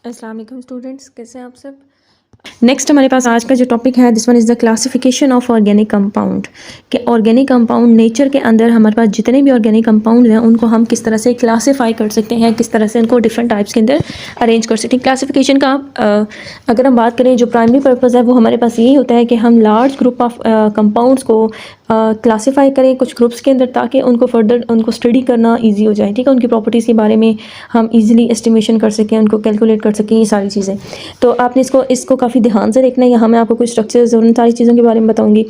अस्सलाम वालेकुम स्टूडेंट्स, कैसे हैं आप सब। नेक्स्ट हमारे पास आज का जो टॉपिक है this one is the classification of organic compound. कि ऑर्गेनिक कंपाउंड नेचर के अंदर हमारे पास जितने भी ऑर्गेनिक कंपाउंड हैं उनको हम किस तरह से क्लासीफाई कर सकते हैं, किस तरह से उनको डिफरेंट टाइप्स के अंदर अरेंज कर सकते हैं। क्लासिफिकेशन का अगर हम बात करें जो प्राइमरी पर्पज़ है वो हमारे पास यही होता है कि हम लार्ज ग्रुप ऑफ कंपाउंड्स को क्लासीफाई करें कुछ ग्रुप्स के अंदर, ताकि उनको फर्दर उनको स्टडी करना ईजी हो जाए। ठीक है, उनकी प्रॉपर्टीज़ के बारे में हम ईजिली एस्टिमेशन कर सकें, उनको कैलकुलेट कर सकें, ये सारी चीज़ें। तो आपने इसको काफ़ी ध्यान से देखना है। यहाँ मैं आपको कुछ स्ट्रक्चर्स और उन सारी चीज़ों के बारे में बताऊँगी।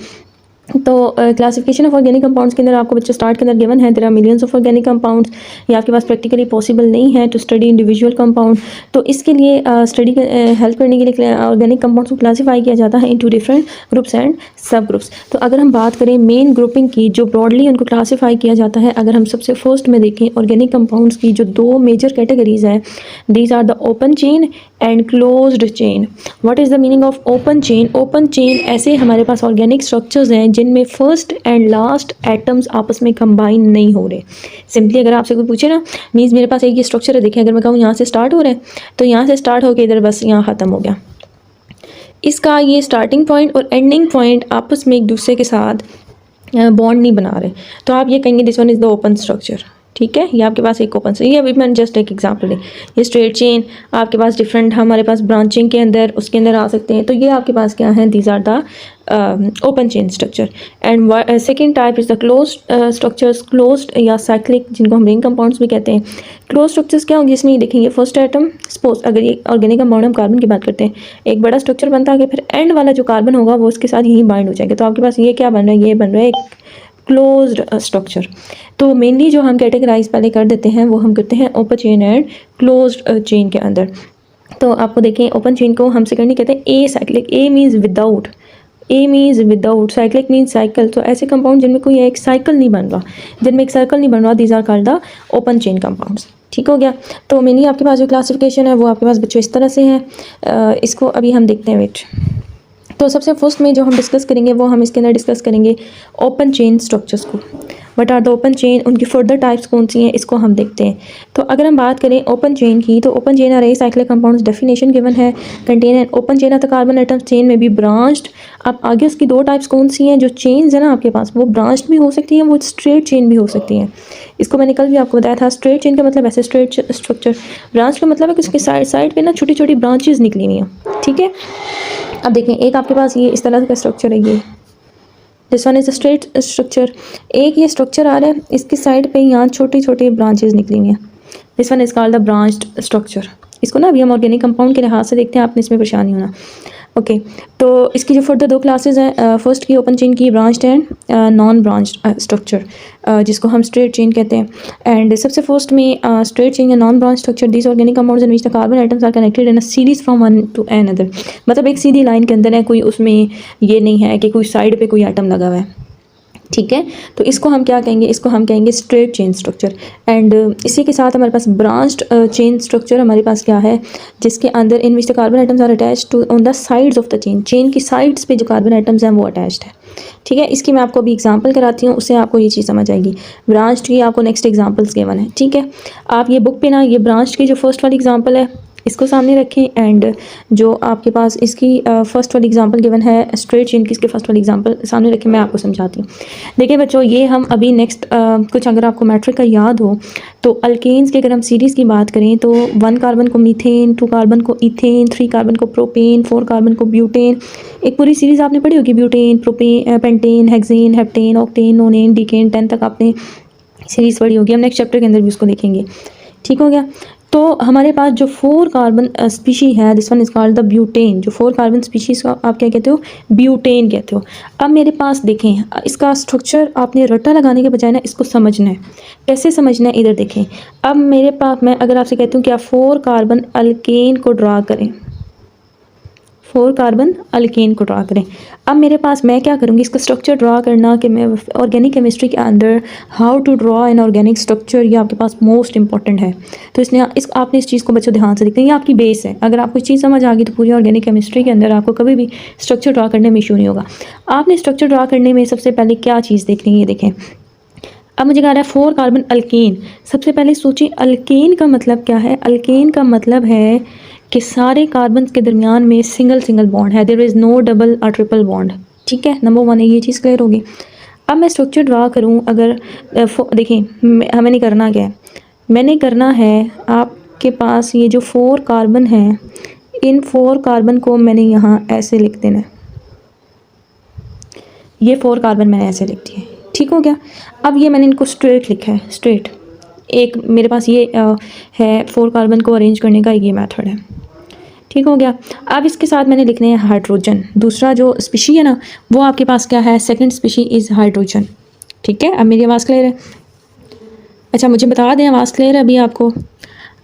तो क्लासिफिकेशन ऑफ ऑर्गेनिक कंपाउंड्स के अंदर आपको बच्चे स्टार्ट के अंदर गिवन है there are millions of organic compounds. ये आपके पास प्रैक्टिकली पॉसिबल नहीं है टू स्टडी इंडिविजुअल कंपाउंड। तो इसके लिए स्टडी हेल्प करने के लिए ऑर्गेनिक कंपाउंड्स को क्लासीफाई किया जाता है इनटू डिफरेंट ग्रुप्स एंड सब ग्रुप्स। तो अगर हम बात करें मेन ग्रुपिंग की, जो ब्रॉडली उनको क्लासीफाई किया जाता है, अगर हम सबसे फर्स्ट में देखें ऑर्गेनिक कंपाउंड्स की जो दो मेजर कैटेगरीज है, these are the open chain and closed chain. What is the meaning of open chain? Open chain ऐसे हमारे पास ऑर्गेनिक स्ट्रक्चर्स हैं जिनमें फर्स्ट एंड लास्ट एटम्स आपस में कंबाइन नहीं हो रहे। सिंपली अगर आपसे कोई पूछे ना, मीन्स मेरे पास एक ये स्ट्रक्चर है, देखें, अगर मैं कहूँ यहाँ से स्टार्ट हो रहा है तो यहाँ से स्टार्ट होकर इधर बस यहाँ ख़त्म हो गया। इसका ये स्टार्टिंग पॉइंट और एंडिंग पॉइंट आपस में एक दूसरे के साथ बॉन्ड नहीं बना रहे, तो आप ये कहेंगे this one is the open structure. ठीक है, ये आपके पास एक ओपन से, ये अभी मैंने जस्ट एक एग्जांपल दी। ये स्ट्रेट चेन आपके पास डिफरेंट हमारे पास ब्रांचिंग के अंदर उसके अंदर आ सकते हैं, तो ये आपके पास क्या है, these are the open chain structure. And second type is the closed structures, closed या साइक्लिक, जिनको हम रिंग कंपाउंड्स भी कहते हैं। क्लोज स्ट्रक्चर्स क्या होंगे, इसमें देखेंगे फर्स्ट एटम, सपोज अगर ये ऑर्गेनिक कंपाउंड हम कार्बन की बात करते हैं, एक बड़ा स्ट्रक्चर बनता है, फिर एंड वाला जो कार्बन होगा वो उसके साथ यहीं बाइंड हो जाएगा। तो आपके पास ये क्या बन रहा है, ये बन रहा है एक क्लोज्ड स्ट्रक्चर। तो मेनली जो हम कैटेगराइज पहले कर देते हैं वो हम करते हैं open chain and closed chain के अंदर। तो आपको देखें ओपन चेन को हम सेकेंडली कहते हैं a cyclic. A means without, A means without, cyclic means cycle. तो ऐसे कंपाउंड जिनमें कोई एक साइकिल नहीं बन रहा, जिनमें एक सर्कल नहीं बन रहा, these are called the open chain compounds. ठीक हो गया। तो मेनली आपके पास जो क्लासिफिकेशन है वो आपके पास बच्चों इस तरह से है। इसको अभी हम देखते हैं, वेट। तो सबसे फर्स्ट में जो हम डिस्कस करेंगे वो हम इसके अंदर डिस्कस करेंगे ओपन चेन स्ट्रक्चर्स को। What are the open chain, उनकी फर्दर टाइप्स कौन सी हैं, इसको हम देखते हैं। तो अगर हम बात करें ओपन चेन की, तो open chain are acyclic compounds, definition given है, contain an open chain of the carbon atoms, chain में भी ब्रांच्ड। अब आगे उसकी दो टाइप्स कौन सी हैं, जो चेन्स है ना आपके पास, वो ब्रांच्ड भी हो सकती हैं, वो स्ट्रेट चेन भी हो सकती हैं। इसको मैंने कल भी आपको बताया था। स्ट्रेट चेन का मतलब ऐसे स्ट्रेट स्ट्रक्चर, ब्रांच का मतलब है कि उसके साइड साइड पे ना छोटी छोटी ब्रांचेस निकली हुई हैं। ठीक है, अब देखें एक आपके पास ये इस तरह का स्ट्रक्चर है, ये this one is a straight structure. एक ये स्ट्रक्चर आ रहा है, इसकी साइड पे यहाँ छोटी छोटी ब्रांचेस निकली हुई हैं, this one is called the branched structure. इसको ना अभी हम ऑर्गेनिक कंपाउंड के लिहाज से देखते हैं, आपने इसमें परेशानी होना। ओके, तो इसकी जो फर्दर दो क्लासेस हैं, फर्स्ट की ओपन चेन की branched and non branched structure, जिसको हम स्ट्रेट चेन कहते हैं। एंड सबसे फर्स्ट में स्ट्रेट चेन या non branch structure, this organic compounds in which the carbon atoms are connected in a series from one to another. मतलब एक सीधी line के अंदर है, कोई उसमें ये नहीं है कि कोई साइड पे कोई एटम लगा हुआ है। ठीक है, तो इसको हम क्या कहेंगे, इसको हम कहेंगे स्ट्रेट चेन स्ट्रक्चर। एंड इसी के साथ हमारे पास ब्रांच्ड चेन स्ट्रक्चर हमारे पास क्या है, जिसके अंदर in which the carbon atoms are attached to on the sides of the chain, chain की साइड्स पे जो कार्बन आइटम्स हैं वो अटैच्ड है। ठीक है, इसकी मैं आपको अभी एग्जांपल कराती हूँ, उससे आपको ये चीज़ समझ आएगी। ब्रांच्ड की आपको नेक्स्ट एग्जांपल्स गिवन है। ठीक है, आप ये बुक पे ना ये ब्रांच्ड की जो फर्स्ट वाली एग्जांपल है इसको सामने रखें, एंड जो आपके पास इसकी फर्स्ट वाली एग्जांपल गिवन है स्ट्रेट चेन की, इसके फर्स्ट वाली एग्जांपल सामने रखें, मैं आपको समझाती हूँ। देखिए बच्चों, ये हम अभी नेक्स्ट कुछ अगर आपको मैट्रिक का याद हो तो अल्केन्स की अगर हम सीरीज़ की बात करें तो 1 कार्बन को मीथेन, 2 कार्बन को इथेन, 3 कार्बन को प्रोपेन, 4 कार्बन को ब्यूटेन। एक पूरी सीरीज़ आपने पढ़ी होगी, butane, propane, pentane, hexane, heptane, octane, नोनेन, decane, 10 तक आपने सीरीज़ पढ़ी होगी। हम नेक्स्ट चैप्टर के अंदर भी उसको देखेंगे। ठीक हो गया। तो हमारे पास जो 4 कार्बन स्पीशी है, this one is called the butane. जो 4 कार्बन स्पीशीज़ का आप क्या कहते हो, ब्यूटेन कहते हो। अब मेरे पास देखें, इसका स्ट्रक्चर आपने रट्टा लगाने के बजाय ना इसको समझना है। कैसे समझना है, इधर देखें। अब मेरे पास, मैं अगर आपसे कहती हूँ कि आप 4 कार्बन अल्केन को ड्रा करें, 4 कार्बन अल्केन को ड्रा करें। अब मेरे पास मैं क्या करूँगी, इसका स्ट्रक्चर ड्रा करना, कि मैं ऑर्गेनिक केमिस्ट्री के अंदर how to draw an organic structure, ये आपके पास मोस्ट इंपॉर्टेंट है। तो इसलिए आपने इस चीज़ को बच्चों ध्यान से देखते हैं, ये आपकी बेस है। अगर आपको चीज़ समझ आ गई तो पूरी ऑर्गेनिक केमिस्ट्री के अंदर आपको कभी भी स्ट्रक्चर ड्रा करने में इशू नहीं होगा। आपने स्ट्रक्चर ड्रा करने में सबसे पहले क्या चीज़ देखनी है, ये देखें। अब मुझे कह रहा है 4 कार्बन अल्केन। सबसे पहले सोचिए अल्केन का मतलब क्या है। अल्केन का मतलब है कि सारे कार्बन के दरमियान में सिंगल सिंगल बॉन्ड है, देयर इज़ नो डबल और ट्रिपल बॉन्ड। ठीक है, नंबर 1 है, ये चीज़ क्लियर होगी। अब मैं स्ट्रक्चर ड्रा करूँ, अगर देखिए हमें नहीं करना क्या है, मैंने करना है आपके पास ये जो 4 कार्बन हैं, इन 4 कार्बन को मैंने यहाँ ऐसे लिख देना है, ये 4 कार्बन मैंने ऐसे लिख दिए। ठीक हो गया। अब ये मैंने इनको स्ट्रेट लिखा है, स्ट्रेट। एक मेरे पास ये है 4 कार्बन को अरेंज करने का ये मेथड है। ठीक हो गया। अब इसके साथ मैंने लिखने हैं हाइड्रोजन। दूसरा जो स्पीशी है ना, वो आपके पास क्या है, सेकंड स्पीशी इज़ हाइड्रोजन। ठीक है, अब मेरी आवाज़ क्लियर है? अच्छा, मुझे बता दें आवाज़ क्लियर है अभी आपको?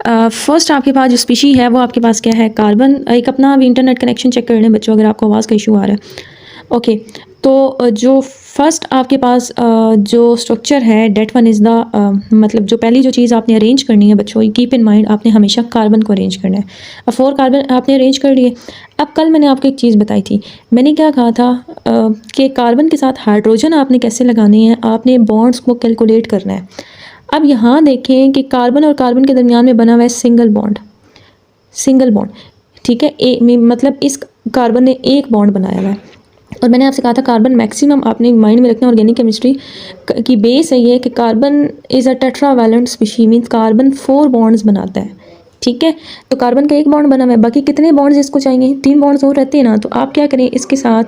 फर्स्ट आपके पास जो स्पीशी है वो आपके पास क्या है, कार्बन। एक अपना अभी इंटरनेट कनेक्शन चेक कर लें बच्चों, अगर आपको आवाज़ का इशू आ रहा है। ओके, तो जो फर्स्ट आपके पास जो स्ट्रक्चर है, डेट वन इज़ द मतलब जो पहली जो चीज़ आपने अरेंज करनी है बच्चों, कीप इन माइंड, आपने हमेशा कार्बन को अरेंज करना है। अब 4 कार्बन आपने अरेंज कर लिए। अब कल मैंने आपको एक चीज़ बताई थी, मैंने क्या कहा था कि कार्बन के साथ हाइड्रोजन आपने कैसे लगाने हैं, आपने बॉन्ड्स को कैलकुलेट करना है। अब यहाँ देखें कि कार्बन और कार्बन के दरमियान में बना हुआ है सिंगल बॉन्ड, सिंगल बॉन्ड। ठीक है, मतलब इस कार्बन ने एक बॉन्ड बनाया हुआ है। और मैंने आपसे कहा था कार्बन मैक्सिमम आपने माइंड में रखना, ऑर्गेनिक केमिस्ट्री की बेस है ये कि carbon is a tetravalent species, means carbon 4 bonds बनाता है। ठीक है, तो कार्बन का एक बॉन्ड बना हुआ है, बाकी कितने बॉन्ड्स इसको चाहिए, 3 बॉन्ड्स और रहते हैं ना, तो आप क्या करें, इसके साथ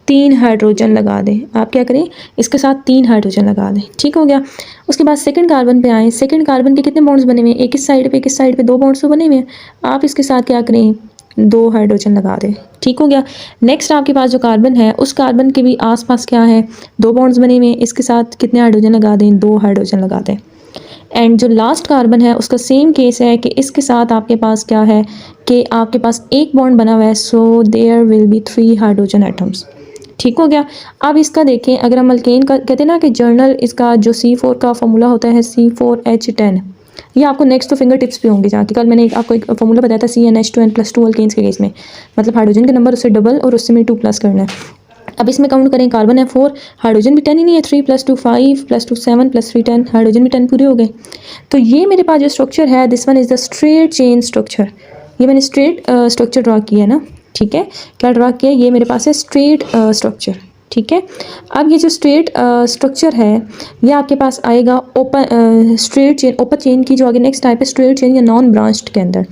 3 हाइड्रोजन लगा दें। आप क्या करें, इसके साथ 3 हाइड्रोजन लगा दें। ठीक हो गया। उसके बाद सेकंड कार्बन पे आए, सेकंड कार्बन के कितने बॉन्ड्स बने हुए हैं, एक इस साइड पे एक इस साइड पे, 2 बॉन्ड्स तो बने हुए हैं। आप इसके साथ क्या करें, 2 हाइड्रोजन लगा दें। ठीक हो गया। नेक्स्ट आपके पास जो कार्बन है, उस कार्बन के भी आसपास क्या है, 2 बॉन्ड्स बने हुए हैं, इसके साथ कितने हाइड्रोजन लगा दें, 2 हाइड्रोजन लगा दें। एंड जो लास्ट कार्बन है उसका सेम केस है कि इसके साथ आपके पास क्या है कि आपके पास एक बॉन्ड बना हुआ है, so there will be 3 hydrogen atoms. ठीक हो गया। अब इसका देखें, अगर हम अल्केन का कहते हैं ना कि जर्नल, इसका जो C4 का फॉर्मूला होता है C4H10, ये आपको नेक्स्ट तो फिंगर टिप्स पे होंगे, जहाँ कि कल मैंने आपको एक फॉर्मूला बताया था CnH2n+2 अल्केन्स के केस में, मतलब हाइड्रोजन के नंबर उससे डबल और उससे में 2+ करना है। अब इसमें काउंट करें, कार्बन है 4, हाइड्रोजन भी 10 ही नहीं है, 3 + 2 5 + 2 7 + 3 10, हाइड्रोजन भी 10 पूरे हो गए। तो ये मेरे पास जो स्ट्रक्चर है, this one is the straight chain structure. ये मैंने स्ट्रेट स्ट्रक्चर ड्रा किया है ना। ठीक है, क्या ड्रा किया, ये मेरे पास है स्ट्रेट स्ट्रक्चर। ठीक है, अब ये जो स्ट्रेट स्ट्रक्चर है, ये आपके पास आएगा open straight chain, open chain की जो आगे नेक्स्ट टाइप है स्ट्रेट चेन या नॉन ब्रांच्ड के अंदर।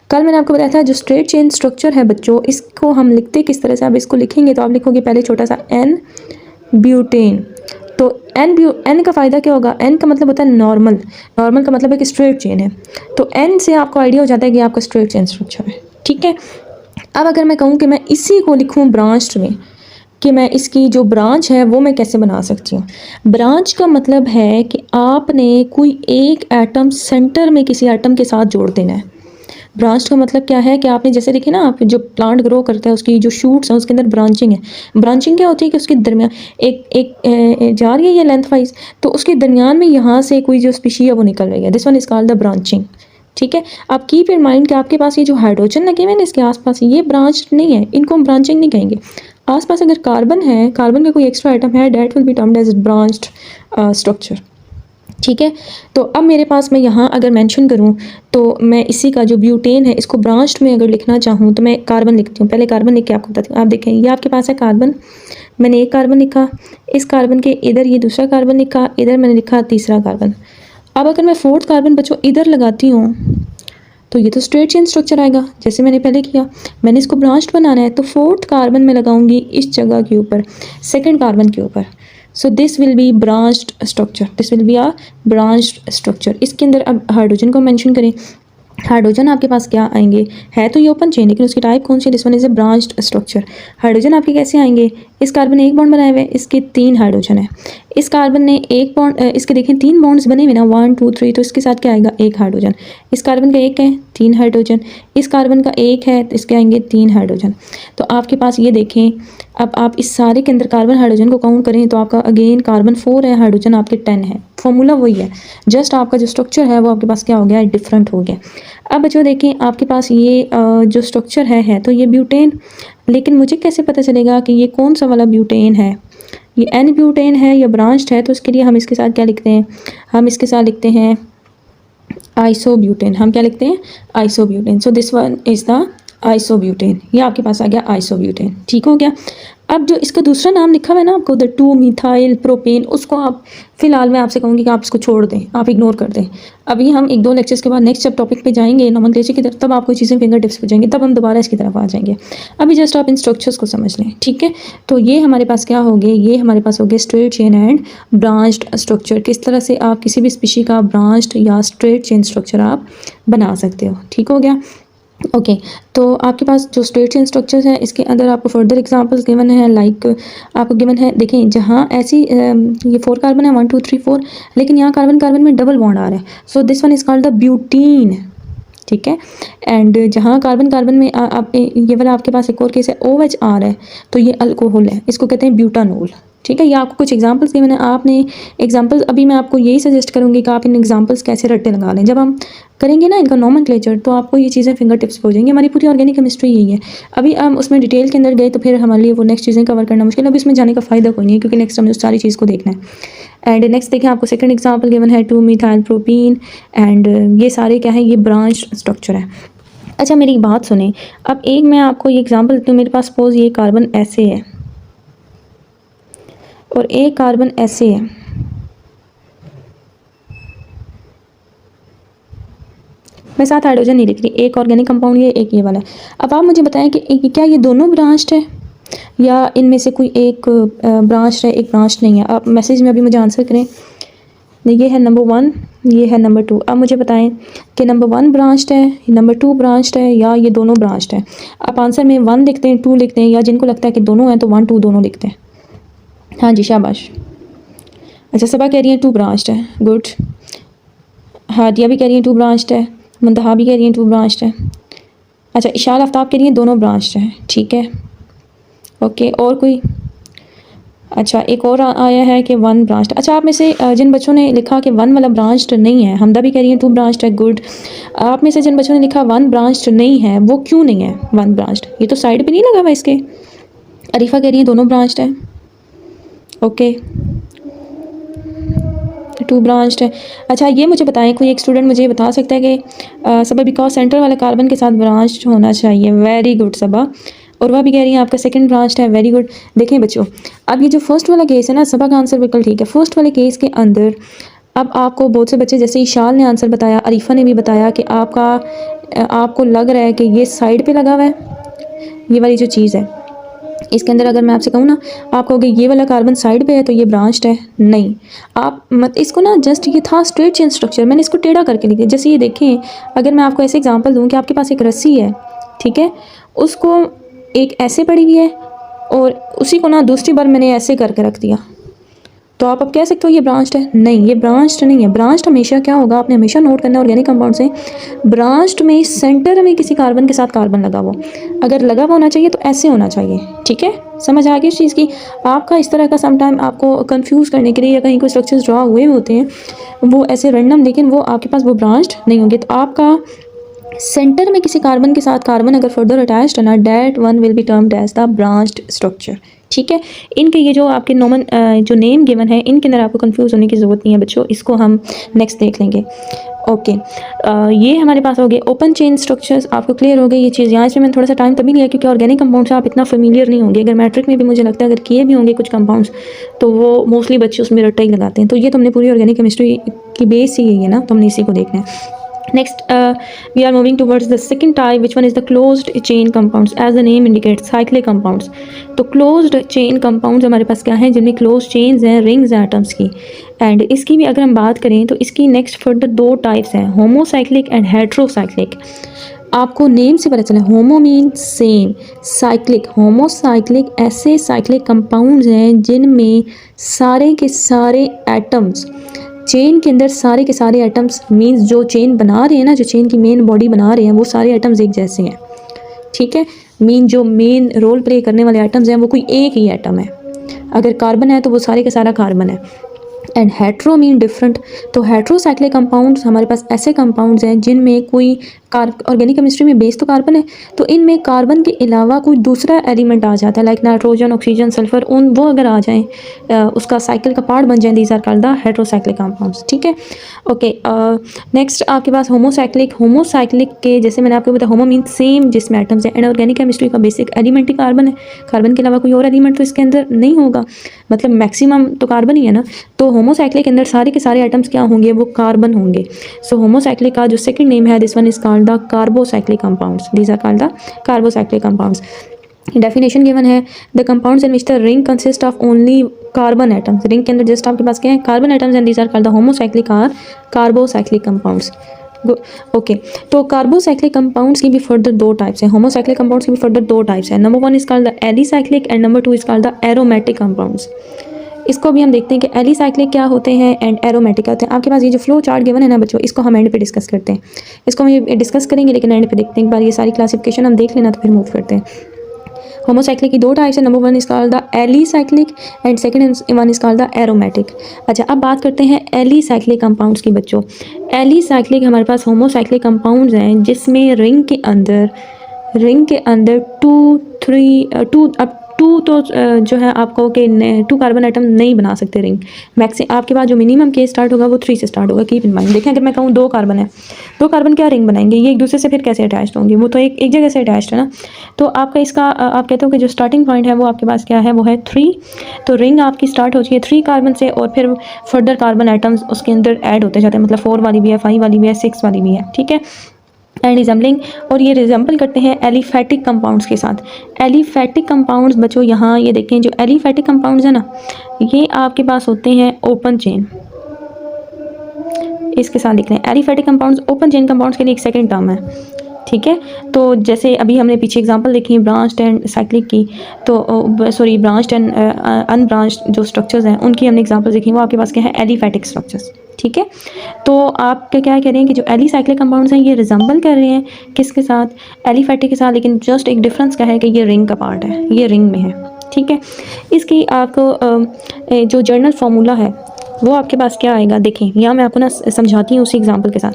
कल मैंने आपको बताया था जो स्ट्रेट चेन स्ट्रक्चर है बच्चों, इसको हम लिखते किस तरह से, आप इसको लिखेंगे तो आप लिखोगे पहले छोटा सा N ब्यूटेन। तो N का फ़ायदा क्या होगा, N का मतलब होता है नॉर्मल, नॉर्मल का मतलब है कि स्ट्रेट चेन है, तो N से आपको आइडिया हो जाता है कि आपका स्ट्रेट चेन स्ट्रक्चर है। ठीक है, अब अगर मैं कहूँ कि मैं इसी को लिखूँ ब्रांच्ड में, कि मैं इसकी जो ब्रांच है वो मैं कैसे बना सकती हूँ। ब्रांच का मतलब है कि आपने कोई एक एटम सेंटर में किसी एटम के साथ जोड़ देना है। ब्रांच का मतलब क्या है कि आपने जैसे देखिए ना, आप जो प्लांट ग्रो करता है उसकी जो शूट्स हैं उसके अंदर ब्रांचिंग है। ब्रांचिंग क्या होती है कि उसके दरमियान एक जा रही है ये लेंथ वाइज, तो उसके दरमियान में यहाँ से कोई जो स्पीशी है वो निकल रही है, this one is called the branching. ठीक है, आप कीप इन माइंड कि आपके पास ये जो हाइड्रोजन लगे हुए हैं इसके आसपास, ये ब्रांच नहीं है, इनको हम ब्रांचिंग नहीं कहेंगे। आसपास अगर कार्बन है, कार्बन का कोई एक्स्ट्रा आइटम है, that will be termed as branched structure. ठीक है, तो अब मेरे पास मैं यहाँ अगर मेंशन करूँ तो मैं इसी का जो ब्यूटेन है इसको ब्रांच्ड में अगर लिखना चाहूँ तो मैं कार्बन लिखती हूँ। पहले कार्बन लिख के आपको बताती हूँ। आप देखें, ये आपके पास है कार्बन, मैंने एक कार्बन लिखा, इस कार्बन के इधर ये दूसरा कार्बन लिखा, इधर मैंने लिखा तीसरा कार्बन। अब अगर मैं 4th कार्बन बच्चों इधर लगाती हूँ तो ये तो स्ट्रेट चेन स्ट्रक्चर आएगा, जैसे मैंने पहले किया। मैंने इसको ब्रांच्ड बनाना है तो 4th कार्बन में लगाऊंगी इस जगह के ऊपर, 2nd कार्बन के ऊपर। So this will be branched structure, this will be a branched structure. इसके अंदर अब हाइड्रोजन को मेंशन करें, हाइड्रोजन आपके पास क्या आएंगे, है तो ये ओपन चेन लेकिन उसकी टाइप कौन सी है, this one is a branched structure. Hydrogen आपके कैसे आएंगे, इस कार्बन ने एक बॉन्ड बनाए हुए, इसके 3 हाइड्रोजन है, इस कार्बन ने एक बॉन्ड, इसके देखें 3 बॉन्ड्स बने हुए ना, 1 2 3, तो इसके साथ क्या आएगा, 1 हाइड्रोजन। इस कार्बन का एक है, 3 हाइड्रोजन, इस कार्बन का एक है तो इसके आएंगे 3 हाइड्रोजन। तो आपके पास ये देखें, अब आप इस सारे के अंदर कार्बन हाइड्रोजन को काउंट करें तो आपका अगेन कार्बन 4 है, हाइड्रोजन आपके 10 है, फॉर्मूला वही है, जस्ट आपका जो स्ट्रक्चर है वो आपके पास क्या हो गया, डिफरेंट हो गया। अब बच्चों देखें, आपके पास ये जो स्ट्रक्चर है तो ये ब्यूटेन, लेकिन मुझे कैसे पता चलेगा कि ये कौन सा वाला ब्यूटेन है, ये N ब्यूटेन है या ब्रांच्ड है, तो इसके लिए हम इसके साथ क्या लिखते हैं, हम इसके साथ लिखते हैं आइसोब्यूटेन, हम क्या लिखते हैं, isobutane. So this one is the isobutane, ये आपके पास आ गया आइसोब्यूटेन, ठीक हो गया। अब जो इसका दूसरा नाम लिखा हुआ है ना आपको, द 2 मिथाइल प्रोपेन, उसको आप फिलहाल मैं आपसे कहूँगी कि आप इसको छोड़ दें, आप इग्नोर कर दें। अभी हम 1-2 लेक्चर्स के बाद नेक्स्ट जब टॉपिक पे जाएंगे नोमेनक्लेचर की तरफ, तब आपको चीज़ें फिंगर टिप्स पे जाएंगे, तब हम दोबारा इसकी तरफ आ जाएंगे। अभी जस्ट आप इन स्ट्रक्चर्स को समझ लें, ठीक है। तो ये हमारे पास क्या हो गए, ये हमारे पास हो गए straight chain and branched structure. किस तरह से आप किसी भी स्पीशी का ब्रांच्ड या स्ट्रेट चेन स्ट्रक्चर आप बना सकते हो, ठीक हो गया। ओके तो आपके पास जो स्ट्रेट चेन स्ट्रक्चर्स हैं, इसके अंदर आपको फर्दर एग्जांपल्स गिवन है, लाइक आपको गिवन है, देखें जहाँ ऐसी ये 4 कार्बन है, 1 2 3 4, लेकिन यहाँ कार्बन कार्बन में डबल बॉन्ड आ रहा है, so this one is called the butene, ठीक है। एंड जहाँ कार्बन कार्बन में आप ये वाला आपके पास एक और केस है, OH आ रहा है, तो ये अल्कोहल है, इसको कहते हैं ब्यूटानोल, ठीक है। ये आपको कुछ एग्जांपल्स गिवन है, आपने एग्जांपल्स, अभी मैं आपको यही सजेस्ट करूँगी कि आप इन एग्जांपल्स कैसे रट्टे लगा लें। जब हम करेंगे ना इनका नोमेनक्लेचर, तो आपको ये चीज़ें फिंगर टिप्स पे हो जाएंगी। हमारी पूरी ऑर्गेनिक केमिस्ट्री यही है। अभी हम उसमें डिटेल के अंदर गए तो फिर हमारे लिए वो नेक्स्ट चीज़ें कवर करना मुश्किल है, अभी इसमें जाने का फ़ायदा कोई नहीं है, क्योंकि नेक्स्ट हमें उस सारी चीज़ को देखना है। एंड नेक्स्ट देखें, आपको सेकंड एग्जांपल गिवन है 2 मिथाइल प्रोपीन, एंड ये सारे क्या है, ये ब्रांच स्ट्रक्चर है। अच्छा मेरी बात सुने, अब एक मैं आपको ये एग्जांपल दूँ, मेरे पास सपोज ये कार्बन ऐसे है और एक कार्बन ऐसे है, मैं साथ हाइड्रोजन नहीं लिख रही, एक ऑर्गेनिक कंपाउंड ये, एक ये वाला है। अब आप मुझे बताएं कि क्या ये दोनों ब्रांच्ड है या इनमें से कोई एक ब्रांच है, एक ब्रांच नहीं है। आप मैसेज में अभी मुझे आंसर करें। ये है नंबर 1, ये है नंबर 2। अब मुझे बताएं कि नंबर 1 ब्रांच्ड है, नंबर 2 ब्रांच्ड है, या ये दोनों ब्रांच्ड है। आप आंसर में 1 लिखते हैं, 2 लिखते हैं, या जिनको लगता है कि दोनों हैं तो 1 2 दोनों लिखते हैं। हाँ जी शाबाश। अच्छा सबा कह रही है 2 ब्रांच्ड है, गुड। हादिया भी कह रही है 2 ब्रांच्ड है, मुंतहा भी कह रही है 2 ब्रांच्ड है। अच्छा इशाल आफ्ताब कह रही है दोनों ब्रांच्ड है, ठीक है ओके। और कोई? अच्छा एक और आया है कि 1 ब्रांच्ड। अच्छा आप में से जिन बच्चों ने लिखा कि 1 वाला ब्रांच्ड नहीं है, हमदा भी कह रही है 2 ब्रांच्ड है, गुड। आप में से जिन बच्चों ने लिखा 1 ब्रांच्ड नहीं है, वो क्यों नहीं है 1 ब्रांच्ड? ये तो साइड पे नहीं लगा हुआ इसके। अरीफा कह रही है दोनों ब्रांच्ड है, ओके 2 ब्रांच्ड है। अच्छा ये मुझे बताएं, कोई एक स्टूडेंट मुझे बता सकता है कि सबा बिकॉज सेंटर वाला कार्बन के साथ ब्रांच्ड होना चाहिए, वेरी गुड सबा। और वह भी कह रही है आपका सेकंड ब्रांच्ड है, वेरी गुड। देखें बच्चों, अब ये जो फर्स्ट वाला केस है ना, सबा का आंसर बिल्कुल ठीक है। फर्स्ट वाले केस के अंदर अब आपको बहुत से बच्चे, जैसे इशाल ने आंसर बताया, अरीफा ने भी बताया कि आपको लग रहा है कि ये साइड पे लगा हुआ है, ये वाली जो चीज़ है इसके अंदर। अगर मैं आपसे कहूँ ना, आप कहोगे ये वाला कार्बन साइड पे है तो ये ब्रांच्ड है, नहीं। आप मत इसको ना, जस्ट ये था स्ट्रेट चेन स्ट्रक्चर, मैंने इसको टेढ़ा करके लिख दिया। जैसे ये देखें, अगर मैं आपको ऐसे एग्जांपल दूँ कि आपके पास एक रस्सी है, ठीक है, उसको एक ऐसे पड़ी हुई है और उसी को ना दूसरी बार मैंने ऐसे करके रख दिया, तो आप अब कह सकते हो ये ब्रांच्ड है? नहीं, ये ब्रांच्ड नहीं है। ब्रांच्ड हमेशा क्या होगा, आपने हमेशा नोट करना है ऑर्गेनिक कंपाउंड से, ब्रांच्ड में सेंटर में किसी कार्बन के साथ कार्बन लगा हुआ, अगर लगा हुआ होना चाहिए तो ऐसे होना चाहिए, ठीक है। समझ आ गई इस चीज़ की? आपका इस तरह का समटाइम आपको कंफ्यूज करने के लिए या कहीं कोई स्ट्रक्चर्स ड्रा हुए होते हैं वो ऐसे रैंडम, लेकिन वो आपके पास वो ब्रांच्ड नहीं होंगे। तो आपका सेंटर में किसी कार्बन के साथ कार्बन अगर फर्दर अटैच्ड है ना, that one will be termed as the branched structure, ठीक है। इनके ये जो आपके जो नेम गिवन है, इनके अंदर आपको कंफ्यूज होने की ज़रूरत नहीं है बच्चों, इसको हम नेक्स्ट देख लेंगे। ओके ये हमारे पास हो गए ओपन चेन स्ट्रक्चर्स। आपको क्लियर हो गई ये चीज़? यहाँ से मैंने थोड़ा सा टाइम तभी लिया क्योंकि ऑर्गेनिक कंपाउंड से आप इतना फेमिलियर नहीं होंगे। अगर मैट्रिक में भी मुझे लगता है अगर किए भी होंगे कुछ कंपाउंड्स, तो वो मोस्टली बच्चे उसमें रट्टा ही लगाते हैं। तो ये तुमने पूरी ऑर्गेनिक केमिस्ट्री की बेस ही यही है ना, तो हमने इसी को देखना है। Next, we are moving towards the second type, which one is the closed chain compounds. As the name indicates, cyclic compounds. तो closed chain compounds हमारे पास क्या हैं, जिनमें closed chains हैं rings atoms की। एंड इसकी भी अगर हम बात करें तो इसकी नेक्स्ट फर्दर 2 टाइप्स हैं, होमोसाइक्लिक एंड हेट्रोसाइक्लिक। आपको नेम से पता चला, homo mean same, cyclic, homocyclic ऐसे साइक्लिक कंपाउंड्स हैं जिनमें सारे के सारे एटम्स, चेन के अंदर सारे के सारे एटम्स, मींस जो चेन बना रहे हैं ना, जो चेन की मेन बॉडी बना रहे हैं, वो सारे एटम्स एक जैसे हैं, ठीक है। मीन जो मेन रोल प्ले करने वाले एटम्स हैं वो कोई एक ही एटम है। अगर कार्बन है तो वो सारे का सारा कार्बन है। And hetero mean different. तो हेट्रोसाइक्लिक कंपाउंड्स हमारे पास ऐसे कंपाउंड्स हैं जिनमें कोई ऑर्गेनिक केमिस्ट्री में बेस तो कार्बन है, तो इनमें कार्बन के अलावा कोई दूसरा एलिमेंट आ जाता है, लाइक नाइट्रोजन, ऑक्सीजन, सल्फर, उन वो अगर आ जाएं उसका साइकिल का पार्ट बन जाए, these are called the heterocyclic compounds. ठीक है, ओके। नेक्स्ट आपके पास होमोसाइक्लिक। होमोसाइक्लिक के जैसे मैंने आपको बताया, होमो मीन सेम, जिसमें एटम्स है, एंड ऑर्गेनिक केमिस्ट्री का बेसिक एलिमेंट ही कार्बन है। कार्बन के अलावा कोई और एलिमेंट तो इसके अंदर नहीं होगा, मतलब मैक्सिमम तो कार्बन ही है ना। तो होमोसाइक्लिक के अंदर सारे के सारे एटम्स क्या होंगे, वो कार्बन होंगे। सो होमोसाइक्लिक का जो सेकंड नेम है, this one is called the carbocyclic compounds. These are called the carbocyclic compounds. Definition given है, the compounds in which the ring consist of only carbon atoms. Ring के अंदर just आपके पास क्या है, carbon atoms, and these are called the homocyclic और carbocyclic compounds. Okay, तो carbocyclic compounds की भी फर्दर दो टाइप्स हैं, होमोसाइक्लिक कंपाउंड्स की भी फर्दर दो टाइप्स हैं। Number one is called the alicyclic and number two is called the aromatic compounds. इसको भी हम देखते हैं कि एलिसाइक्लिक क्या होते हैं एंड एरोमेटिक क्या होते हैं। आपके पास ये जो फ्लो चार्ट गिवन है ना बच्चों, इसको हम एंड पे डिस्कस करते हैं, इसको हम डिस्कस करेंगे, लेकिन एंड पे देखते हैं। एक बार ये सारी क्लासिफिकेशन हम देख लेना तो फिर मूव करते हैं। होमोसाइक्लिक की दो टाइप्स है, number one is called the alicyclic and second one is called the aromatic. अच्छा, अब बात करते हैं एलिसाइक्लिक कंपाउंड्स की बच्चों। एलिसाइक्लिक हमारे पास होमोसाइक्लिक कंपाउंड्स हैं जिसमें रिंग के अंदर टू तो जो है आपको कि 2 कार्बन आइटम नहीं बना सकते रिंग। आपके पास जो मिनिमम केस स्टार्ट होगा वो 3 से स्टार्ट होगा, कीप इन माइंड। देखें, अगर मैं कहूँ 2 कार्बन है, 2 कार्बन क्या रिंग बनाएंगे, ये एक दूसरे से फिर कैसे अटैच्ड होंगे, वो तो एक जगह से अटैच्ड है ना। तो आपका इसका आप कहते हो कि जो स्टार्टिंग पॉइंट है वो आपके पास क्या है, वो है 3। तो रिंग आपकी स्टार्ट होती है 3 कार्बन से, और फिर फर्दर कार्बन आइटम्स उसके अंदर ऐड होते जाते हैं, मतलब 4 वाली भी है, 5 वाली भी है, 6 वाली भी है। ठीक है, एंड रिजेंबलिंग, और ये रिजेंबल करते हैं एलिफैटिक कंपाउंड्स के साथ। एलिफैटिक कंपाउंड्स बच्चों यहाँ ये देखें, जो एलिफैटिक कंपाउंड्स है ना, ये आपके पास होते हैं ओपन चेन। इसके साथ लिख रहे हैं aliphatic compounds open chain compounds के लिए एक सेकंड टर्म है। ठीक है, तो जैसे अभी हमने पीछे एग्जांपल देखी ब्रांच्ड एंड साइक्लिक की, तो सॉरी ब्रांच्ड एंड अनब्रांच्ड जो स्ट्रक्चर्स हैं उनकी हमने एग्जांपल देखी, वो आपके पास क्या है, एलिफैटिक स्ट्रक्चर्स। ठीक है, तो आप क्या कह रहे हैं कि जो एलिसाइक्लिक कंपाउंड्स हैं ये रिजेंबल कर रहे हैं किसके साथ, एलिफैटिक के साथ, लेकिन जस्ट एक डिफरेंस क्या है कि ये रिंग का पार्ट है, ये रिंग में है। ठीक है, इसकी आपको जो जर्नल फार्मूला है वो आपके पास क्या आएगा, देखें यहाँ मैं आपको ना समझाती हूँ उसी एग्जाम्पल के साथ।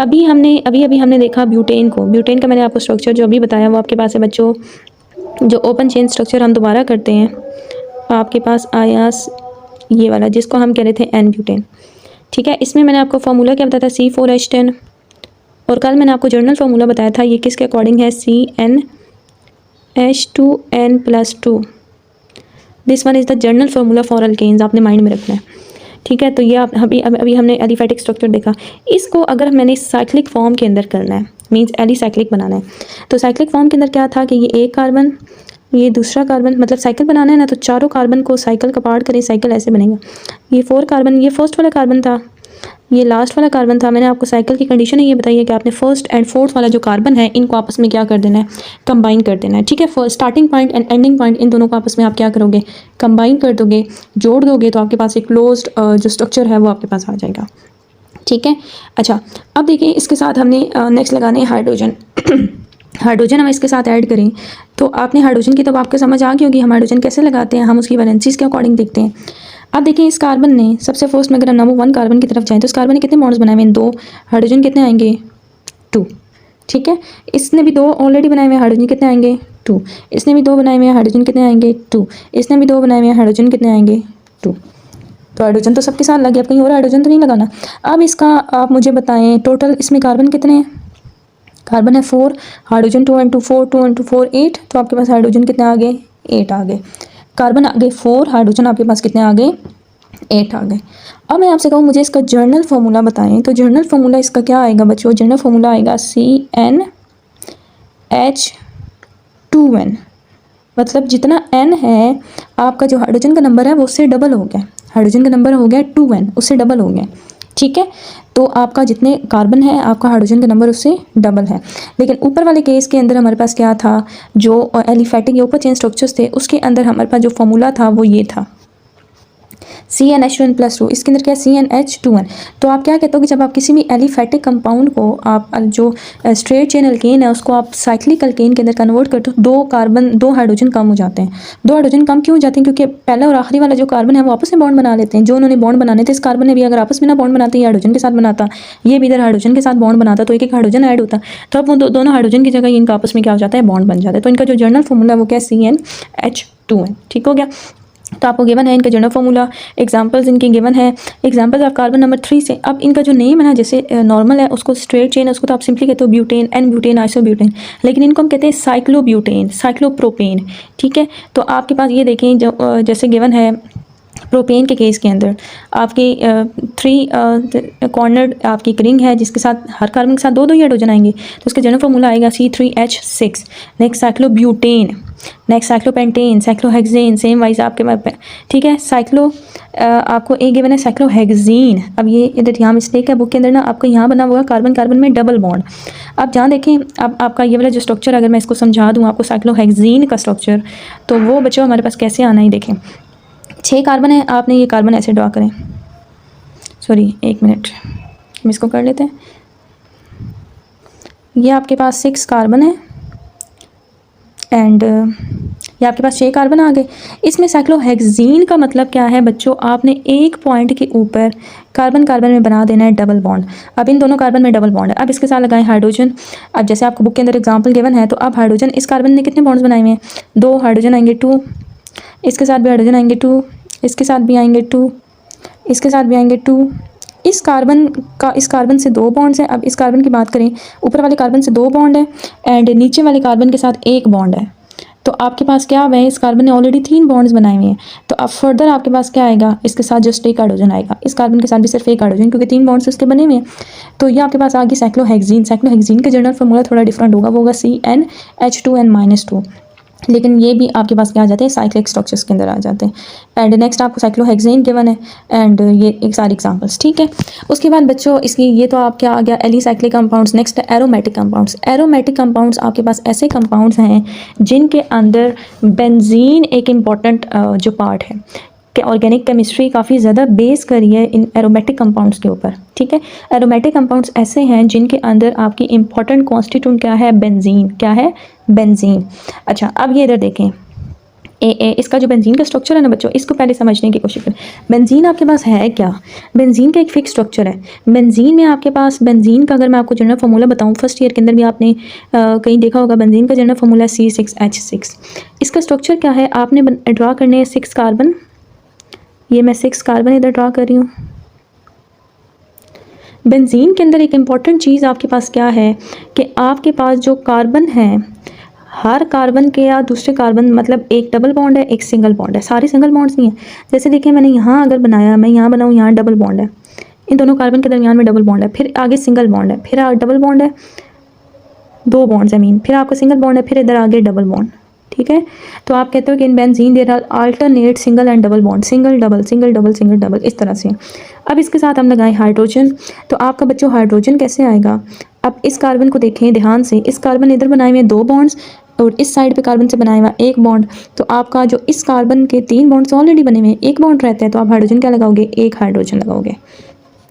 अभी हमने देखा ब्यूटेन को, ब्यूटेन का मैंने आपको स्ट्रक्चर जो अभी बताया वो आपके पास है बच्चों। जो ओपन चेन स्ट्रक्चर हम दोबारा करते हैं, आपके पास आया ये वाला जिसको हम कह रहे थे एन ब्यूटेन। ठीक है, इसमें मैंने आपको फार्मूला क्या बताया था, C4H10, और कल मैंने आपको जर्नल फार्मूला बताया था, ये किसके अकॉर्डिंग है, CnH2n+2। This one is the general formula for alkanes, आपने माइंड में रखना है। ठीक है, तो ये आप अभी हमने एलिफैटिक स्ट्रक्चर देखा। इसको अगर मैंने साइक्लिक फॉर्म के अंदर करना है, मीन्स एलिसाइक्लिक बनाना है, तो साइक्लिक फॉर्म के अंदर क्या था कि ये एक कार्बन, ये दूसरा कार्बन, मतलब साइकिल बनाना है ना, तो चारों कार्बन को साइकिल का पार्ट करें, साइकिल ऐसे बनेगा। ये 4 कार्बन, ये फर्स्ट वाला कार्बन था, ये लास्ट वाला कार्बन था। मैंने आपको साइकिल की कंडीशन है ये बताई है कि आपने फर्स्ट एंड फोर्थ वाला जो कार्बन है इनको आपस में क्या कर देना है, कंबाइन कर देना है। ठीक है, first starting point and ending point in दोनों को आपस में आप क्या करोगे, कंबाइन कर दोगे, जोड़ दोगे, तो आपके पास एक क्लोज्ड जो स्ट्रक्चर है वो आपके पास आ जाएगा। ठीक है, अच्छा अब देखिए इसके साथ हमने नेक्स्ट लगाने हाइड्रोजन। हाइड्रोजन हम इसके साथ ऐड करें तो आपने हाइड्रोजन की तब आपको समझ आ गई होगी हम हाइड्रोजन कैसे लगाते हैं, हम उसकी वैलेंसीज के अकॉर्डिंग देखते हैं। अब देखिए इस कार्बन ने सबसे फर्स्ट में अगर हम नंबर 1 कार्बन की तरफ जाएं तो इस कार्बन ने कितने बॉन्ड्स बनाए हुए हैं, 2। हाइड्रोजन कितने आएंगे, 2। ठीक है, इसने भी 2 ऑलरेडी बनाए हुए हैं, हाइड्रोजन कितने आएंगे, 2। इसने भी 2 बनाए हुए हैं, हाइड्रोजन कितने आएंगे, 2। इसने भी 2 बनाए हुए हैं, हाइड्रोजन कितने आएंगे, 2। तो हाइड्रोजन तो सबके साथ लग गया, अब कहीं और हाइड्रोजन तो नहीं लगाना। अब इसका आप मुझे बताएं टोटल इसमें कार्बन कितने हैं, कार्बन है 4, हाइड्रोजन 2 × 4, 2 × 4 8, तो आपके पास हाइड्रोजन कितने आ गए, 8 आ गए। कार्बन आ गए 4, हाइड्रोजन आपके पास कितने आ गए, 8 आ गए। अब मैं आपसे कहूँ मुझे इसका जर्नल फार्मूला बताएं, तो जर्नल फार्मूला इसका क्या आएगा बच्चों, जर्नल फार्मूला आएगा CnH2n, मतलब जितना n है आपका जो हाइड्रोजन का नंबर है वो उससे डबल हो गया, हाइड्रोजन का नंबर हो गया 2n, उससे डबल हो गया। ठीक है, तो आपका जितने कार्बन है आपका हाइड्रोजन का नंबर उससे डबल है। लेकिन ऊपर वाले केस के अंदर हमारे पास क्या था, जो एलिफैटिक या ऊपर चेन स्ट्रक्चर्स थे उसके अंदर हमारे पास जो फार्मूला था वो ये था CnH2n+2, इसके अंदर क्या है CnH2n। तो आप क्या कहते हो कि जब आप किसी भी एलिफेटिक कंपाउंड को आप जो स्ट्रेट चेन अल्केन है उसको आप साइक्लिक अल्केन के अंदर कन्वर्ट करते हो, दो हाइड्रोजन कम हो जाते हैं। दो हाइड्रोजन कम क्यों हो जाते हैं? क्योंकि पहला और आखिरी वाला जो कार्बन है वो आपस में बॉन्ड बना लेते हैं। जो उन्होंने बॉन्ड बनाने थे इस कार्बन ने भी अगर आपस में ना बॉन्ड बनाते, ये हाइड्रोजन के साथ बनाता, ये भी इधर हाइड्रोजन के साथ बॉन्ड बनाता, तो एक हाइड्रोजन ऐड होता, तो अब वो दोनों हाइड्रोजन की जगह इनका आपस में क्या हो जाता है, बॉन्ड बन जाता है। तो इनका जो जनरल फॉर्मूला है वो क्या है, CnH2n। ठीक हो गया। तो आपको गिवन है इनका जनरल फॉर्मूला, एग्जांपल्स इनके गिवन है, एग्जांपल्स ऑफ कार्बन नंबर 3 से। अब इनका जो नेम है ना, जैसे नॉर्मल है उसको स्ट्रेट चेन है उसको तो आप सिंपली कहते हो ब्यूटेन, एन ब्यूटेन, आइसोब्यूटेन, लेकिन इनको हम कहते हैं साइक्लोब्यूटेन, साइक्लोप्रोपेन। ठीक है। तो आपके पास ये देखें जो जैसे गिवन है प्रोपेन के केस के अंदर आपकी 3 कॉर्नर्ड आपकी एक रिंग है जिसके साथ हर कार्बन के साथ दो ही हाइड्रोजन आएंगे, तो उसका जनरल फॉर्मूला आएगा C3H6। Next cyclobutane, next cyclopentane, cyclohexane, same wise आपके। ठीक है। आपको एक गिवन है साइक्लोहेक्सीन। अब ये इधर यहाँ मिस्टेक है बुक के अंदर ना, आपको यहाँ बना हुआ कार्बन कार्बन में डबल बॉन्ड। अब जहाँ देखें, अब आपका ये वाला जो स्ट्रक्चर अगर मैं इसको समझा दूँ आपको साइक्लोहेक्सीन का स्ट्रक्चर, तो वो बच्चों हमारे पास कैसे आना ही देखें। 6 कार्बन है, आपने ये कार्बन ऐसे ड्रा करें, सॉरी 1 मिनट हम इसको कर लेते हैं। ये आपके पास 6 कार्बन है एंड ये आपके पास 6 कार्बन आ गए। इसमें साइक्लोहेक्सीन का मतलब क्या है बच्चों, आपने एक पॉइंट के ऊपर कार्बन कार्बन में बना देना है डबल बॉन्ड। अब इन दोनों कार्बन में डबल बॉन्ड है, अब इसके साथ लगाएं हाइड्रोजन। अब जैसे आपको बुक के अंदर एग्जांपल गिवन है, तो अब हाइड्रोजन, इस कार्बन ने कितने बॉन्ड्स बनाए हुए हैं, 2 हाइड्रोजन आएंगे 2, इसके साथ भी हाइड्रोजन आएंगे 2, इसके साथ भी आएंगे 2, इसके साथ भी आएंगे 2। इस कार्बन से 2 बॉन्ड्स हैं। अब इस कार्बन की बात करें, ऊपर वाले कार्बन से 2 बॉन्ड है एंड नीचे वाले कार्बन के साथ 1 बॉन्ड है। तो आपके पास क्या है, इस कार्बन ने ऑलरेडी 3 बॉन्ड्स बनाए हुए हैं। तो अब फर्दर आपके पास क्या आएगा, इसके साथ जस्ट एक हाइड्रोजन आएगा, इस कार्बन के साथ भी सिर्फ एक हाइड्रोजन, क्योंकि 3 बॉन्ड्स उसके बने हुए हैं। तो ये आपके पास आ गई साइक्लोहेक्सीन। साइक्लोहेक्सीन का जनरल फॉर्मूला थोड़ा डिफरेंट होगा, वो होगा CnH2n-2, लेकिन ये भी आपके पास क्या आ जाते हैं, साइक्लिक स्ट्रक्चर्स के अंदर आ जाते हैं। एंड नेक्स्ट आपको साइक्लोहेक्सेन गिवन है एंड ये एक सारे एग्जांपल्स। ठीक है। उसके बाद बच्चों इसकी ये तो आप क्या आ गया alicyclic compounds. Next aromatic compounds. Aromatic compounds आपके पास ऐसे कंपाउंड्स हैं जिनके अंदर बेंजीन एक इम्पॉर्टेंट जो पार्ट है कि ऑर्गेनिक केमिस्ट्री काफ़ी ज़्यादा बेस करी है इन एरोमेटिक कंपाउंड्स के ऊपर। ठीक है। एरोमेटिक कंपाउंड्स ऐसे हैं जिनके अंदर आपकी इंपॉर्टेंट कॉन्स्टिट्यूएंट क्या है, बेंजीन। क्या है, बेंजीन। अच्छा, अब ये इधर देखें, इसका जो बेंजीन का स्ट्रक्चर है ना बच्चों, इसको पहले समझने की कोशिश करें। बेंजीन आपके पास है क्या, बेंजीन का एक फिक्स स्ट्रक्चर है। बेंजीन में आपके पास, बेंजीन का अगर मैं आपको जनरल फार्मूला बताऊं, फर्स्ट ईयर के अंदर भी आपने कहीं देखा होगा, बेंजीन का जनरल फार्मूला C6H6। इसका स्ट्रक्चर क्या है, आपने ड्रा करने हैं 6 कार्बन। ये मैं 6 कार्बन इधर ड्रा कर रही हूँ। बेंजीन के अंदर एक इम्पॉर्टेंट चीज़ आपके पास क्या है कि आपके पास जो कार्बन है, हर कार्बन के या दूसरे कार्बन मतलब एक डबल बॉन्ड है, एक सिंगल बॉन्ड है। सारे सिंगल बॉन्ड्स नहीं है। जैसे देखिए मैंने यहाँ अगर बनाया, मैं यहाँ बनाऊँ, यहाँ डबल बॉन्ड है, इन दोनों कार्बन के दरमियान में डबल बॉन्ड है, फिर आगे सिंगल बॉन्ड है, फिर डबल बॉन्ड है, 2 बॉन्ड्स आई मीन, फिर आपका सिंगल बॉन्ड है, फिर इधर आगे डबल बॉन्ड। ठीक है। तो आप कहते हो कि in benzene there are alternate single and double bond, single double, single double, single double, इस तरह से। अब इसके साथ हम लगाएं हाइड्रोजन, तो आपका बच्चों हाइड्रोजन कैसे आएगा। अब इस कार्बन को देखें ध्यान से, इस कार्बन इधर बनाए हुए 2 बॉन्ड्स और इस साइड पे कार्बन से बनाया हुआ 1 बॉन्ड। तो आपका जो इस कार्बन के 3 बॉन्ड्स ऑलरेडी बने हुए हैं, 1 बॉन्ड रहता है, तो आप हाइड्रोजन क्या लगाओगे, 1 हाइड्रोजन लगाओगे।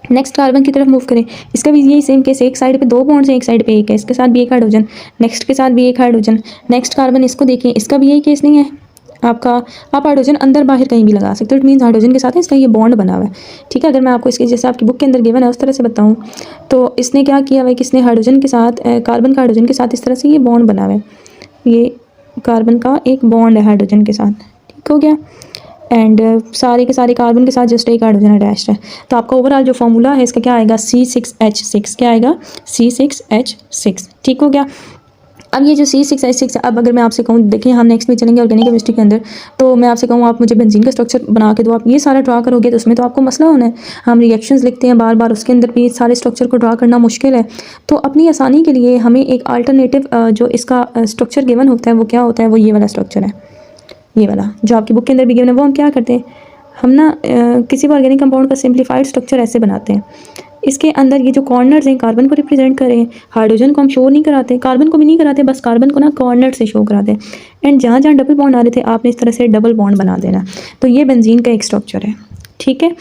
नेक्स्ट कार्बन की तरफ मूव करें, इसका भी यही सेम केस है, एक साइड पे 2 बॉन्ड्स हैं, एक साइड पे 1 है, इसके साथ भी 1 हाइड्रोजन, नेक्स्ट के साथ भी 1 हाइड्रोजन। नेक्स्ट कार्बन इसको देखें, इसका भी यही केस नहीं है आपका, आप हाइड्रोजन अंदर बाहर कहीं भी लगा सकते हो, इट मीन्स हाइड्रोजन के साथ इसका ये बॉन्ड बना हुआ है। ठीक है। अगर मैं आपको इसके जैसे आपकी बुक के अंदर गिवन है उस तरह से बताऊँ, तो इसने क्या किया हुआ है, किसने हाइड्रोजन के साथ, कार्बन का हाइड्रोजन के साथ इस तरह से ये बॉन्ड बना हुआ है, ये कार्बन का एक बॉन्ड है हाइड्रोजन के साथ। ठीक हो गया। एंड सारे के सारे कार्बन के साथ जस्ट एक हाइड्रोजन अटैच्ड है। तो आपका ओवरऑल जो फॉर्मूला है इसका क्या आएगा, C6H6। क्या आएगा, C6H6। ठीक हो गया। अब ये जो C6H6, अब अगर मैं आपसे कहूँ, देखिए हम नेक्स्ट में चलेंगे ऑर्गेनिक केमिस्ट्री के अंदर, तो मैं आपसे कहूँ आप मुझे बेंजीन का स्ट्रक्चर बना के दो, आप ये सारा ड्रा करोगे तो उसमें तो आपको मसला होना है। हम रिएक्शंस लिखते हैं बार बार, उसके अंदर भी सारे स्ट्रक्चर को ड्रा करना मुश्किल है। तो अपनी आसानी के लिए हमें एक अल्टरनेटिव जो इसका स्ट्रक्चर गिवन होता है वो क्या होता है, वो ये वाला स्ट्रक्चर है, ये वाला जो आपकी बुक के अंदर भी गिवन है। वो हम क्या करते हैं, हम ना किसी भी ऑर्गेनिक कंपाउंड का सिंप्लीफाइड स्ट्रक्चर ऐसे बनाते हैं। इसके अंदर ये जो कॉर्नर्स हैं कार्बन को रिप्रेजेंट कर रहे हैं, हाइड्रोजन को हम शो नहीं कराते, कार्बन को भी नहीं कराते, बस कार्बन को ना कॉर्नर से शो कराते हैं। एंड जहाँ जहाँ डबल बॉन्ड आ रहे थे आपने इस तरह से डबल बॉन्ड बना देना। तो ये बेंजीन का एक स्ट्रक्चर है। ठीक है।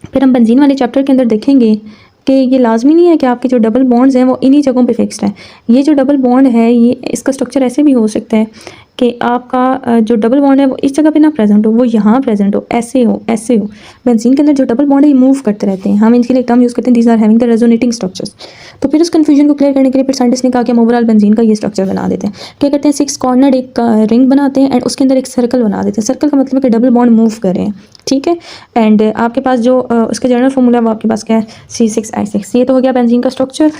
फिर हम बेंजीन वाले चैप्टर के अंदर देखेंगे कि ये लाजमी नहीं है कि आपके जो डबल बॉन्ड्स हैं वो इन्हीं जगहों पे फिक्स्ड है। ये जो डबल बॉन्ड है ये इसका स्ट्रक्चर ऐसे भी हो सकता है कि आपका जो डबल बॉन्ड है वो इस जगह पे ना प्रेजेंट हो, वो यहाँ प्रेजेंट हो, ऐसे हो, ऐसे हो। बेंजीन के अंदर जो डबल बॉन्ड है ये मूव करते रहते हैं। हम इनके लिए टर्म यूज़ करते हैं, these are having the resonating structures. तो फिर उस कन्फ्यूजन को क्लियर करने के लिए फिर साइंटिस्ट ने कहा कि हम ओवरऑल बेंजीन का ये स्ट्रक्चर बना देते हैं। क्या करते हैं, 6 कॉर्नर एक रिंग बनाते हैं एंड उसके अंदर एक सर्कल बना देते हैं। सर्कल का मतलब है कि डबल बॉन्ड मूव कर रहे हैं, ठीक है। एंड आपके पास जो उसका जनरल फार्मूला वो आपके पास क्या है, C6H6। ये तो हो गया बेंजीन का स्ट्रक्चर।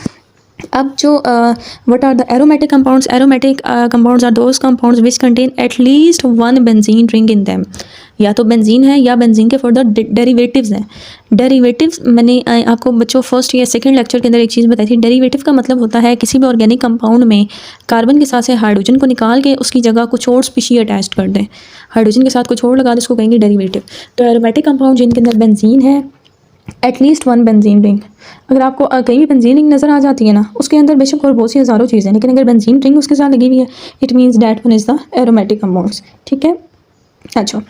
अब जो what are the aromatic compounds, aromatic compounds are those compounds which contain at least one benzene ring in them. या तो बेंजीन है या बेंजीन के फर्दर डेरिवेटिव्स हैं। डेरिवेटिव्स मैंने आपको बच्चों फर्स्ट या सेकंड लेक्चर के अंदर एक चीज़ बताई थी। डेरिवेटिव का मतलब होता है किसी भी ऑर्गेनिक कंपाउंड में कार्बन के साथ से हाइड्रोजन को निकाल के उसकी जगह कुछ और स्पीशी अटैच कर दें, हाइड्रोजन के साथ कुछ और लगा दें, उसको कहेंगे डेरिवेटिव। तो एरोमेटिक कंपाउंड जिनके अंदर बेंजीन है, एटलीस्ट वन बेंजीन रिंग। अगर आपको कहीं भी बेंजीन रिंग नज़र आ जाती है ना, उसके अंदर बेशक और बहुत सी हज़ारों चीज़ें हैं, लेकिन अगर बेंजीन रिंग उसके साथ लगी हुई है it means that one is the aromatic compounds, ठीक है। अच्छा,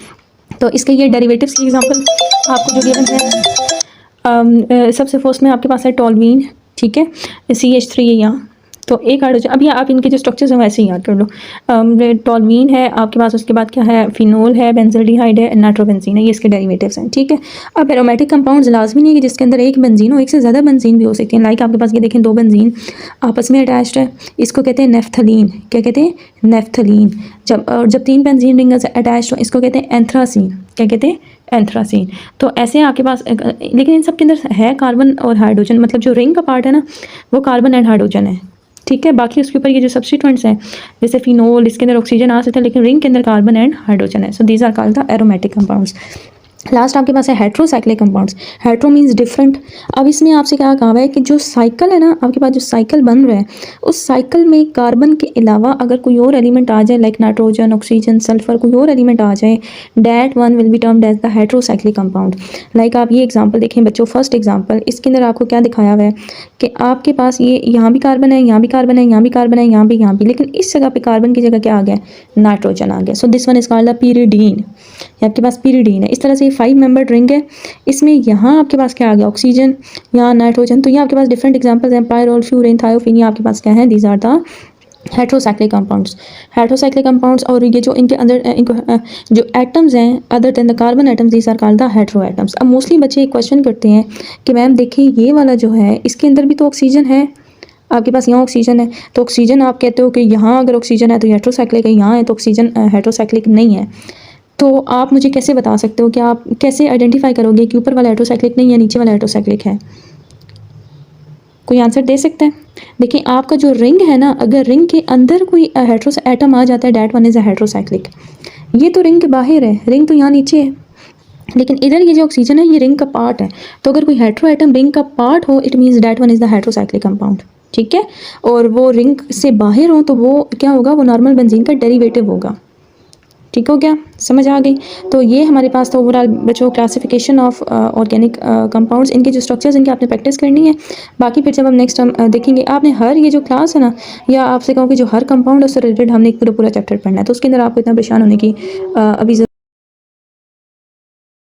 तो इसके ये डेरिवेटिव्स की एग्जांपल आपको जो गिवन है, सबसे फर्स्ट में आपके पास है टॉलवीन, ठीक है, CH3 है यहाँ। तो एक हाइड्रोजन, अब यहाँ आप इनके जो स्ट्रक्चर्स हैं वैसे ही याद कर लो। टॉलवीन है आपके पास, उसके बाद क्या है, फिनोल है, बेंजल्डिहाइड है, नाइट्रोबेंजीन है, ये इसके डेरिवेटिव्स हैं, ठीक है। अब एरोमेटिक कंपाउंड्स लाजमी नहीं है कि जिसके अंदर एक बेंजीन हो, एक से ज़्यादा बेंजीन भी हो सकते हैं। लाइक आपके पास ये देखें, 2 बेंजीन आपस में अटैच्ड है, इसको कहते हैं नेफ्थलीन। क्या कहते हैं, नेफ्थलीन। जब 3 बेंजीन रिंग अटैच्ड हो इसको कहते हैं एंथ्रासीन। क्या कहते हैं, एंथ्रासीन। तो ऐसे आपके पास लेकिन इन सब के अंदर है कार्बन और हाइड्रोजन, मतलब जो रिंग का पार्ट है ना वो कार्बन एंड हाइड्रोजन है, ठीक है। बाकी उसके ऊपर ये जो सब्स्टिट्यूएंट्स हैं जैसे फिनोल, इसके अंदर ऑक्सीजन आ सकता है लेकिन रिंग के अंदर कार्बन एंड हाइड्रोजन है। So these are called the aromatic compounds. Last आपके पास है heterocyclic compounds. Hetero means different. अब इसमें आपसे क्या कहा हुआ है कि जो साइकिल है ना, आपके पास जो साइकिल बन रहा है उस साइकिल में कार्बन के अलावा अगर कोई और एलिमेंट आ जाए, लाइक नाइट्रोजन, ऑक्सीजन, सल्फर, कोई और एलिमेंट आ जाए, that one will be termed as the heterocyclic compound. Like आप ये एग्जाम्पल देखें बच्चों, फर्स्ट एग्जाम्पल, इसके अंदर आपको क्या दिखाया हुआ है कि आपके पास ये यहाँ भी कार्बन है, यहाँ भी कार्बन है, यहाँ भी कार्बन है, यहाँ भी, लेकिन इस जगह पे कार्बन की जगह क्या आ गया, नाइट्रोजन आ गया। So this one is called the pyridine. ये आपके पास पीरिडीन है। इस तरह से 5 मेंबर्ड रिंग है, इसमें यहाँ आपके पास क्या आ गया, ऑक्सीजन, यहाँ नाइट्रोजन। तो ये आपके पास डिफरेंट एग्जांपल्स हैं, पायरोल, फ्यूरिन, थायोफिन, ये आपके पास क्या है, these are the heterocyclic compounds. Heterocyclic compounds, और ये जो इनके अंदर जो एटम्स हैं other than the carbon atoms, these are called the hetero atoms. अब मोस्टली बच्चे एक क्वेश्चन करते हैं कि मैम देखिए ये वाला जो है इसके अंदर भी तो ऑक्सीजन है, आपके पास यहाँ ऑक्सीजन है, तो ऑक्सीजन आप कहते हो कि यहाँ अगर ऑक्सीजन है तो हेट्रोसाइक्लिक है, यहाँ है तो ऑक्सीजन हेट्रोसाइक्लिक नहीं है। तो आप मुझे कैसे बता सकते हो कि आप कैसे आइडेंटिफाई करोगे कि ऊपर वाला हेट्रोसाइक्लिक नहीं है, नीचे वाला हेट्रोसाइक्लिक है? कोई आंसर दे सकता है? देखिए आपका जो रिंग है ना, अगर रिंग के अंदर कोई हेट्रो एटम आ जाता है, that one is a heterocyclic. ये तो रिंग के बाहर है, रिंग तो यहाँ नीचे है, लेकिन इधर ये जो ऑक्सीजन है ये रिंग का पार्ट है। तो अगर कोई हेट्रो एटम रिंग का पार्ट हो it means that one is the heterocyclic compound, ठीक है। और वो रिंग से बाहर हो तो वो क्या होगा, वो नॉर्मल बेंजीन का डेरिवेटिव होगा। ठीक हो गया, समझ आ गई? तो ये हमारे पास तो ओवरऑल बच्चों क्लासिफिकेशन ऑफ ऑर्गेनिक कंपाउंड्स, इनके जो स्ट्रक्चर्स इनके आपने प्रैक्टिस करनी है। बाकी फिर जब हम नेक्स्ट हम देखेंगे, आपने हर ये जो क्लास है ना, या आपसे कहूँ कि जो हर कंपाउंड है उससे रिलेटेड हमने एक पूरा चैप्टर पढ़ना है, तो उसके अंदर आपको इतना परेशान होने की अभी